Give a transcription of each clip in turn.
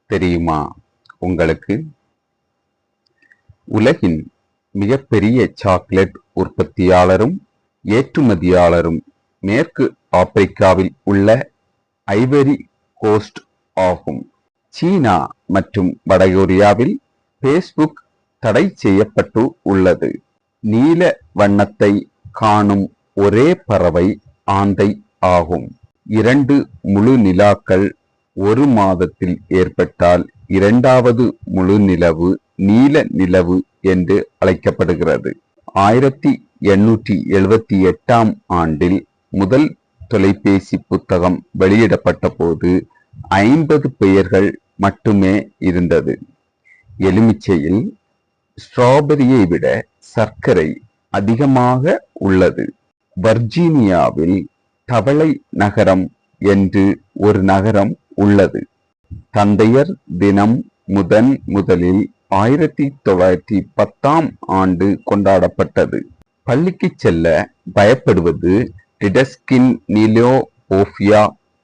தெரியுமா உங்களுக்கு? உலகின் மிகப்பெரிய சாக்லேட் உற்பத்தியாளரும் ஏற்றுமதியாளரும் மேற்கு ஆப்பிரிக்காவில் உள்ள ஐவரி கோஸ்ட் ஆகும். சீனா மற்றும் வடகொரியாவில் பேஸ்புக் தடை செய்யப்பட்டு உள்ளது. நீல வண்ணத்தை காணும் ஒரே பறவை ஆந்தை ஆகும். 2 முழு நிலாக்கள் ஒரு மாதத்தில் ஏற்பட்டால் இரண்டாவது முழு நிலவு நீல நிலவு என்று அழைக்கப்படுகிறது. 1878ஆம் ஆண்டில் முதல் தொலைபேசி புத்தகம் வெளியிடப்பட்ட போது 50 பெயர்கள் மட்டுமே இருந்தது. எலுமிச்சையில் ஸ்ட்ராபெரியை விட சர்க்கரை அதிகமாக உள்ளது. வர்ஜீனியாவில் தவளை நகரம் என்று ஒரு நகரம் உள்ளது. தந்தையர் தினம் முதலில் 1910ஆம் ஆண்டு கொண்டாடப்பட்டது. பள்ளிக்கு செல்ல பயப்படுவது டிடஸ்கினிலோபோபியா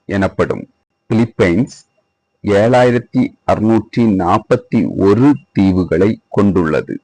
எனப்படும். பிலிப்பைன்ஸ் 7641 தீவுகளை கொண்டுள்ளது.